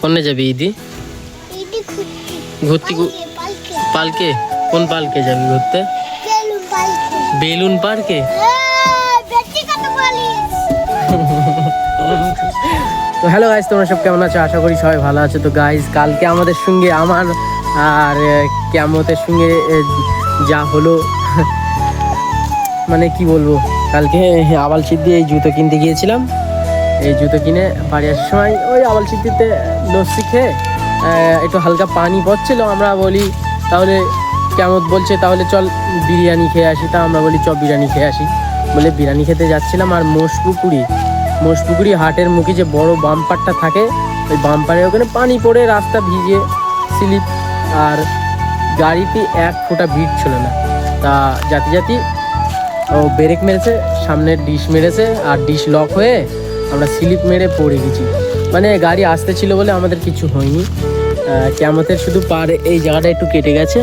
কোনে যাবি ইদি? ঘুরতে পালকে? কোন পালকে যাবি ঘুরতে? বেলুন পার্কে। তো হ্যালো গাইস, তোমরা সব কেমন আছো? আশা করি সবাই ভালো আছো। তো গাইস, কালকে আমাদের সঙ্গে আমার আর কিয়ামতের সঙ্গে যা হলো মানে কি বলবো, কালকে আবাল সিদ্ধি এই জুতো কিনতে গিয়েছিলাম। এই জুতো কিনে বাড়ি আসার সময় ওই আবাল সিদ্ধিতে লস্যি খেয়ে একটু হালকা পানি পড়ছিল। আমরা বলি তাহলে কিয়ামত বলছে তাহলে চল বিরিয়ানি খেয়ে আসি। তা আমরা বলি চল বিরিয়ানি খেয়ে আসি বলে বিরিয়ানি খেতে যাচ্ছিলাম। আর মোষপুকুরি হাটের মুখে যে বড় বাম্পারটা থাকে, ওই বাম্পারের ওখানে পানি পড়ে রাস্তা ভিজে স্লিপ, আর গাড়িতে এক ফোঁটা ভিড় ছিল না। তা জাতি ও ব্রেক মেরেছে, সামনের ডিশ মেরেছে, আর ডিশ লক হয়ে আমরা স্লিপ মেরে পড়ে গেছি। মানে গাড়ি আসতে ছিল বলে আমাদের কিছু হয়নি। কিয়ামতের শুধু পারে এই জায়গাটা একটু কেটে গেছে,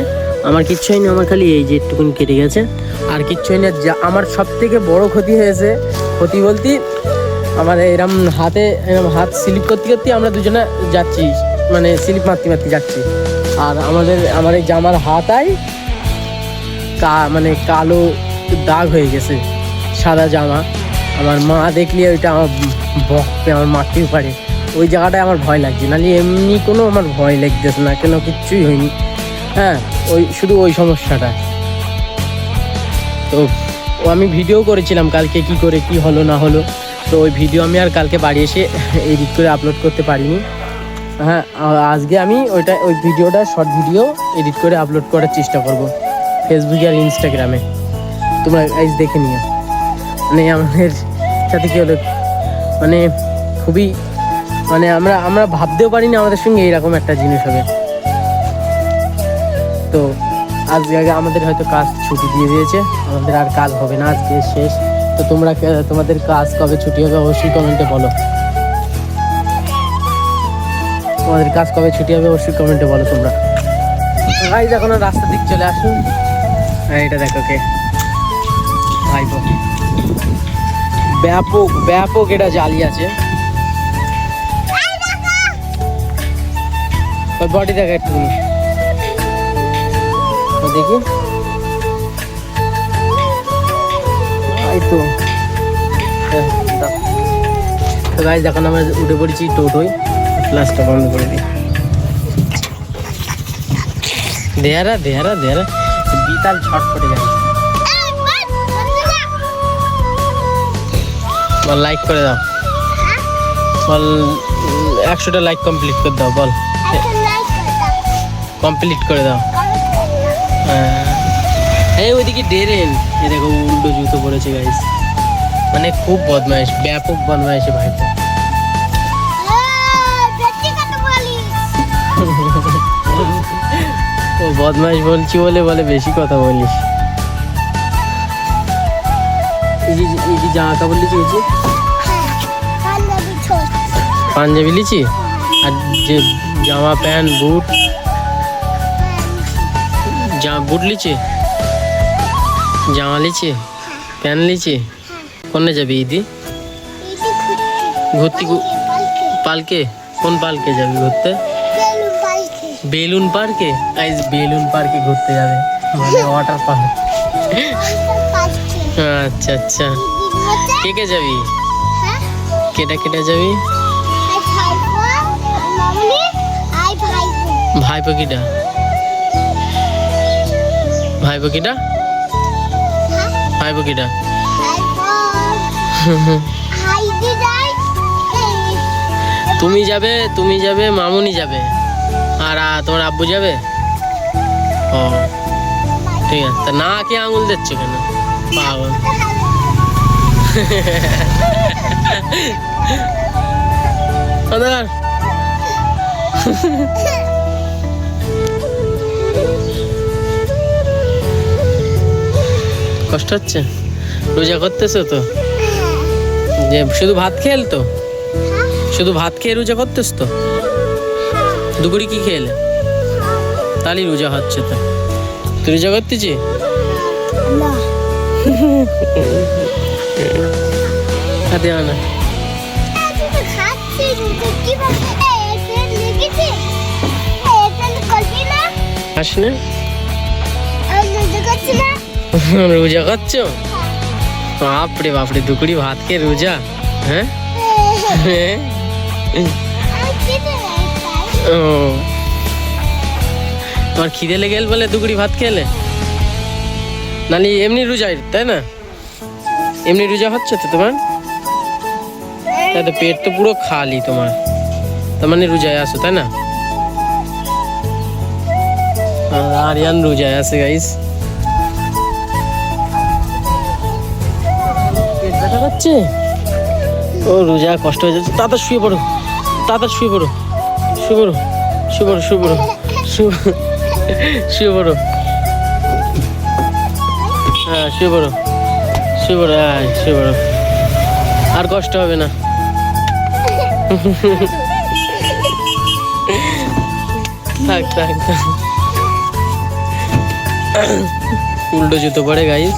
আমার কিচ্ছু হয়নি। আমার খালি এই যে একটুকুনি কেটে গেছে, আর কিচ্ছু হয়নি। আমার সব থেকে বড় ক্ষতি হয়েছে, ক্ষতি বলতে আমার এরম হাত স্লিপ করতে করতে আমরা দুজনে যাচ্ছি, মানে স্লিপ মারতে যাচ্ছি। আর আমার এই জামার হাতায় মানে কালো দাগ হয়ে গেছে, সাদা জামা। আমার মা দেখলে ওইটা আমার বকতে, আমার মারতেও পারে। ওই জায়গাটায় আমার ভয় লাগছে, নাহলে এমনি কোনো আমার ভয় লাগতেছে না, কেন কিচ্ছুই হয়নি। হ্যাঁ, শুধু ওই সমস্যাটা। তো আমি ভিডিও করেছিলাম কালকে কি করে কি হলো না হলো। তো ওই ভিডিও আমি আর কালকে বাড়ি এসে এডিট করে আপলোড করতে পারিনি। হ্যাঁ, আজকে আমি ওই ভিডিওটা শর্ট ভিডিও এডিট করে আপলোড করার চেষ্টা করব ফেসবুকে আর ইনস্টাগ্রামে। তোমরা আজ দেখে নিও। মানে আমাদের সাথে কি হলো, মানে খুবই মানে আমরা ভাবতেও পারিনি আমাদের সঙ্গে এইরকম একটা জিনিস হবে। তো আজকে আমাদের হয়তো কাজ ছুটি দিয়ে দিয়েছে, আমাদের আর কাজ হবে না, আজকে শেষ। তো তোমাদের কাজ কবে ছুটি হবে অবশ্যই কমেন্টে বলো। তোমাদের কাজ কবে ছুটি হবে অবশ্যই কমেন্টে বলো তোমরা। গাইস, এখন রাস্তার দিক চলে আসুন। এটা দেখো কে ভাইবো, ব্যাপক এটা জালি আছে। বডি দেখা একটু দেখি। তো গাইস, এখন আমরা উঠে পড়েছি টোটোয়। ক্লাসটা বন্ধ করে দিই। দেয়ারা বিতাল ছটফটে যায়। বল লাইক করে দাও, বল 100টা লাইক কমপ্লিট করে দাও, বল কমপ্লিট করে দাও। হ্যাঁ, ওইদিকে ডেরেন, এ দেখো উল্টো জুতো পড়েছে গাইস। মানে খুব বদমাইশ, ব্যাপক বদমাইশ ভাই। ও বদমাইশ বলছি বলে বেশি কথা বলিস। এই যে জামা কাপড় লিচি, পাঞ্জাবি লিচি, আর যে জামা প্যান্ট বুট লিচি, জামা লিচি, প্যান্ট লিচি। কোনে যাবি ইদি? ঘুরতে পালকে? কোন পালকে যাবি ঘুরতে? বেলুন পার্কে। বেলুন পার্কে ঘুরতে যাবে, মানে ওয়াটার পার্ক। আচ্ছা, কে যাবি? কেটা যাবি? ভাইপো কিটা? তুমি যাবে, মামুনি যাবে, আর তোমার আব্বু যাবে। ও ঠিক আছে। তা না কে আঙুল দিচ্ছ কেন পাগল? কষ্ট হচ্ছে? রোজা করতেছো তো? যে শুধু ভাত খেয়ে তো? শুধু ভাত খেয়ে রোজা করতেছ তো? দুপুরে কি খেলে? তাহলে রোজা হচ্ছে তো? তুই রোজা করতেছি? হাতে আনা খাস না? রোজা করছো? বাপরে বাপরে, দুপুরি ভাত খেয়ে রোজা? হ্যাঁ ও, তোমার খিদে লেগে গেল বলে দুপুরি ভাত খেলে? নালি এমনি রোজাই, তাই না? এমনি রোজা হচ্ছে তো তোমার? তাই তো, পেট তো পুরো খালি তোমার, তার মানে রোজায় আসো, তাই না? আরিয়ান রোজায় আছে গাইস। পেট ব্যথা করছে, ও রোজা কষ্ট হয়ে যাচ্ছে। তাড়াতাড়ি শুয়ে পড়ো, তাড়াতাড়ি শুয়ে পড়ো, শুয়ে পড়ো, শুয়ে পড়ো, শুয়ে পড়ো, শুয়ে পড়ো। হ্যাঁ শুয়ে পড়ো, শুয়ে পড়ো, হ্যাঁ শুয়ে পড়ো, আর কষ্ট হবে না। থাক থাক থাক। উল্টো জুতো পরে গাইস।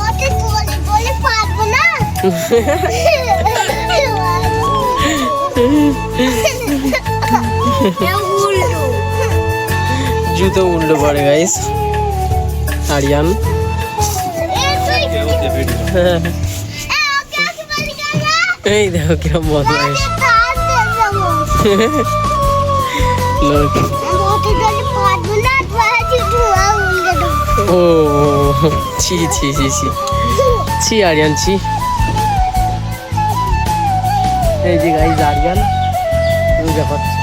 জুতো উল্টো পরে গাইস আরিয়ান। এই দেখো কিরম বদমাইশ লোক। ও ছি ছি ছি ছি ছি আরিয়ান ছি। এই যে গাইস আরিয়ান রোজা করছে।